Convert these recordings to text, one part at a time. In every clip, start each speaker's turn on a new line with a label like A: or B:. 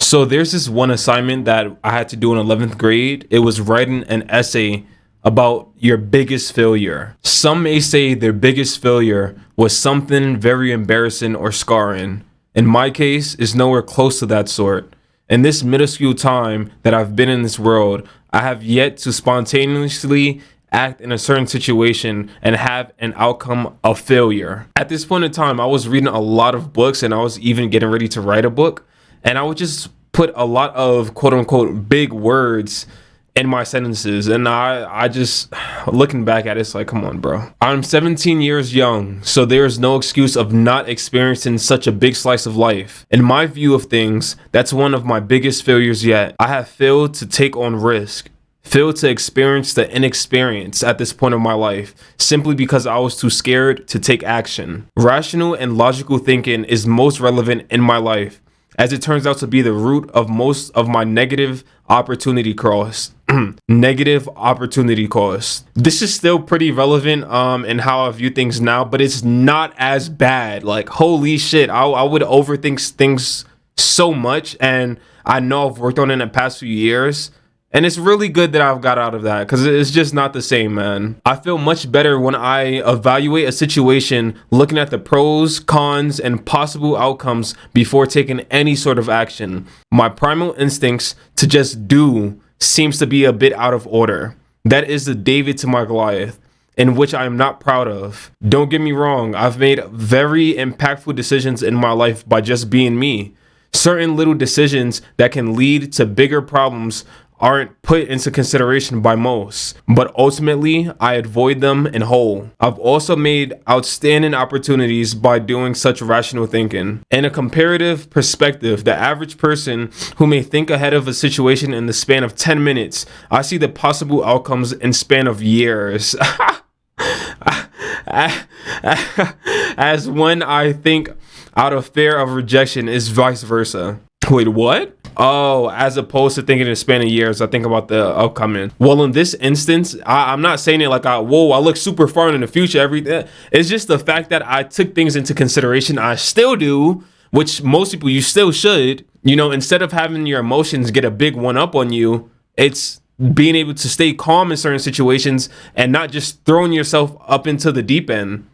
A: So there's this one assignment that I had to do in 11th grade. It was writing an essay about your biggest failure. Some may say their biggest failure was something very embarrassing or scarring. In my case, it's nowhere close to that sort. In this minuscule time that I've been in this world, I have yet to spontaneously act in a certain situation and have an outcome of failure. At this point in time, I was reading a lot of books and I was even getting ready to write a book. And I would just put a lot of quote unquote big words in my sentences. And I just, looking back at it, it's like, come on, bro. I'm 17 years young, so there is no excuse of not experiencing such a big slice of life. In my view of things, that's one of my biggest failures yet. I have failed to take on risk. Failed to experience the inexperience at this point of my life simply because I was too scared to take action. Rational and logical thinking is most relevant in my life, as it turns out to be the root of most of my negative opportunity cost. Negative opportunity cost. This is still pretty relevant in how I view things now, but it's not as bad. Like, holy shit, I would overthink things so much, and I know I've worked on it in the past few years. And it's really good that I've got out of that, because it's just not the same, man. I feel much better when I evaluate a situation looking at the pros, cons, and possible outcomes before taking any sort of action. My primal instincts to just do seems to be a bit out of order. That is the David to my Goliath, in which I am not proud of. Don't get me wrong, I've made very impactful decisions in my life by just being me. Certain little decisions that can lead to bigger problems aren't put into consideration by most, but ultimately I avoid them in whole. I've also made outstanding opportunities by doing such rational thinking. In a comparative perspective, the average person who may think ahead of a situation in the span of 10 minutes, I see the possible outcomes in span of years. As when I think out of fear of rejection is vice versa. Wait, what? Oh, as opposed to thinking in a span of years, I think about the upcoming. Well, in this instance, I'm not saying it like I look super far in the future. Everything. It's just the fact that I took things into consideration. I still do, which most people, you still should. You know, instead of having your emotions get a big one up on you, it's being able to stay calm in certain situations and not just throwing yourself up into the deep end.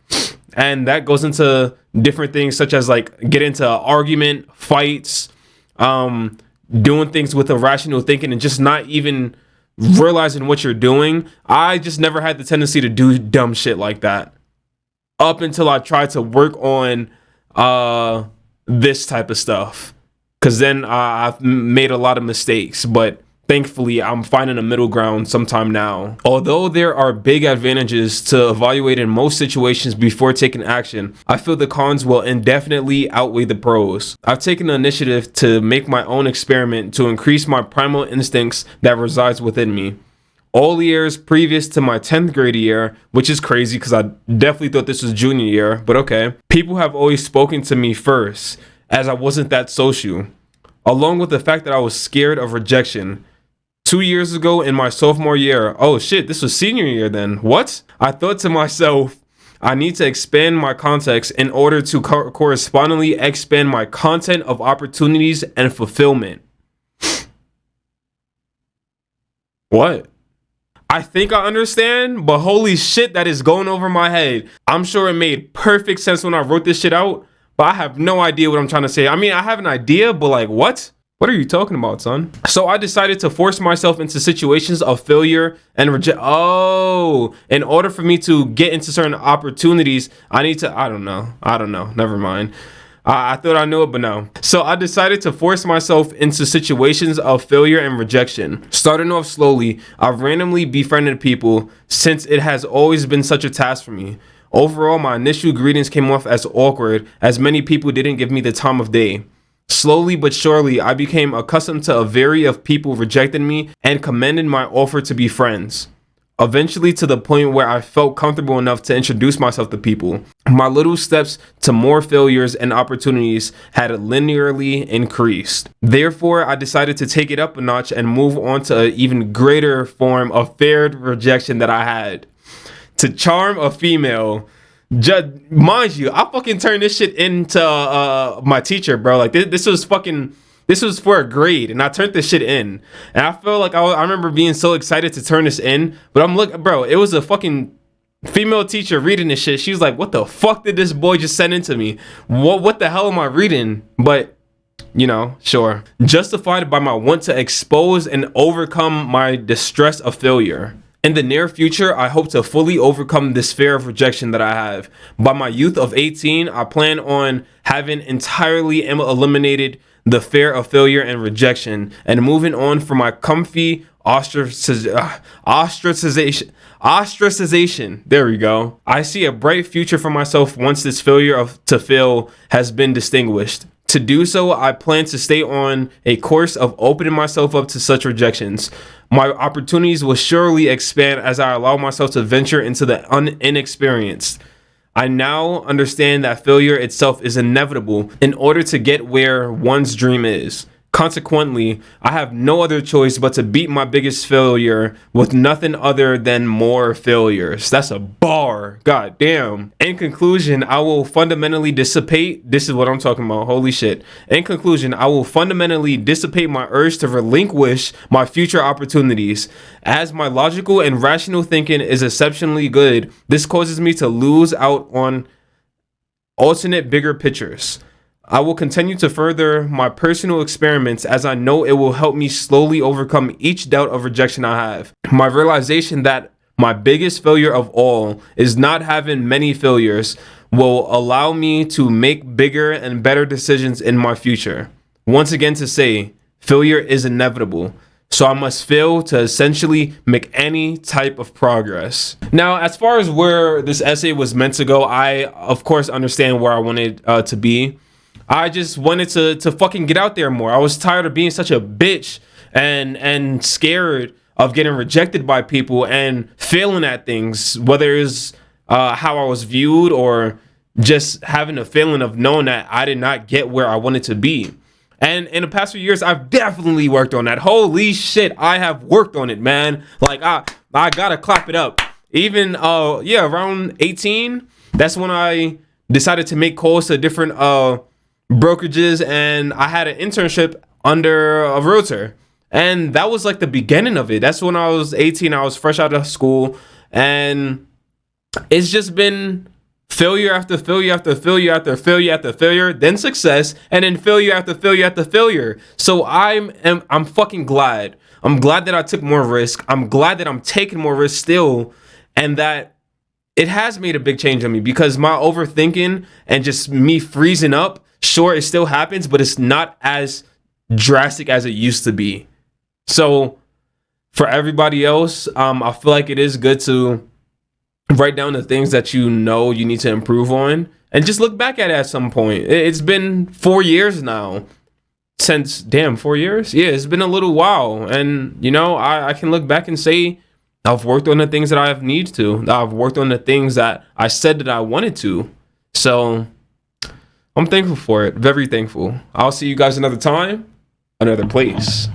A: And that goes into different things such as like get into argument, fights, doing things with irrational thinking and just not even realizing what you're doing. I just never had the tendency to do dumb shit like that up until I tried to work on this type of stuff, because then I've made a lot of mistakes, but thankfully I'm finding a middle ground sometime now. Although there are big advantages to evaluating most situations before taking action, I feel the cons will indefinitely outweigh the pros. I've taken the initiative to make my own experiment to increase my primal instincts that resides within me. All years previous to my 10th grade year, which is crazy because I definitely thought this was junior year, but okay, people have always spoken to me first, as I wasn't that social, along with the fact that I was scared of rejection. 2 years ago in my sophomore year, oh shit, this was senior year then. What? I thought to myself, I need to expand my context in order to correspondingly expand my content of opportunities and fulfillment. What? I think I understand, but holy shit, that is going over my head. I'm sure it made perfect sense when I wrote this shit out, but I have no idea what I'm trying to say. I mean, I have an idea, but like, what? What are you talking about, son? So I decided to force myself into situations of failure and reject. Oh, in order for me to get into certain opportunities, I need to, I don't know. Never mind. I thought I knew it, but no. So I decided to force myself into situations of failure and rejection. Starting off slowly, I've randomly befriended people since it has always been such a task for me. Overall, my initial greetings came off as awkward, as many people didn't give me the time of day. Slowly but surely, I became accustomed to a variety of people rejecting me and commending my offer to be friends. Eventually to the point where I felt comfortable enough to introduce myself to people. My little steps to more failures and opportunities had linearly increased. Therefore, I decided to take it up a notch and move on to an even greater form of feared rejection that I had. To charm a female. Mind you, I fucking turned this shit into my teacher, bro. Like this was fucking This was for a grade, and I turned this shit in. And I feel like I remember being so excited to turn this in, but I'm looking, bro, it was a fucking female teacher reading this shit. She was like, what the fuck did this boy just send into me? What the hell am I reading? But, you know, sure. Justified by my want to expose and overcome my distress of failure. In the near future, I hope to fully overcome this fear of rejection that I have. By my youth of 18, I plan on having entirely eliminated the fear of failure and rejection and moving on from my comfy ostracization. There we go. I see a bright future for myself once this failure to fail has been distinguished. To do so, I plan to stay on a course of opening myself up to such rejections. My opportunities will surely expand as I allow myself to venture into the inexperienced. I now understand that failure itself is inevitable in order to get where one's dream is. Consequently, I have no other choice but to beat my biggest failure with nothing other than more failures. That's a bar. God damn. In conclusion, I will fundamentally dissipate. This is what I'm talking about. Holy shit. In conclusion, I will fundamentally dissipate my urge to relinquish my future opportunities. As my logical and rational thinking is exceptionally good, this causes me to lose out on alternate bigger pictures. I will continue to further my personal experiments as I know it will help me slowly overcome each doubt of rejection I have. My realization that my biggest failure of all is not having many failures will allow me to make bigger and better decisions in my future. Once again to say, failure is inevitable. So I must fail to essentially make any type of progress. Now, as far as where this essay was meant to go, I of course understand where I wanted to be. I just wanted to fucking get out there more. I was tired of being such a bitch and scared of getting rejected by people and failing at things, whether it's how I was viewed or just having a feeling of knowing that I did not get where I wanted to be. And in the past few years, I've definitely worked on that. Holy shit, I have worked on it, man. Like, I gotta clap it up. Even, around 18, that's when I decided to make calls to different brokerages, and I had an internship under a realtor, and that was like the beginning of it. That's when I was 18. I was fresh out of school, and it's just been failure after failure after failure after failure after failure, then success, and then failure after failure after failure. So I'm fucking glad. I'm glad that I took more risk. I'm glad that I'm taking more risk still, and that it has made a big change on me, because my overthinking and just me freezing up, sure, it still happens, but it's not as drastic as it used to be. So for everybody else, I feel like it is good to write down the things that you know you need to improve on and just look back at it at some point. It's been 4 years now since, 4 years? Yeah, it's been a little while. And, you know, I can look back and say I've worked on the things that I have need to. I've worked on the things that I said that I wanted to. So I'm thankful for it. Very thankful. I'll see you guys another time, another place.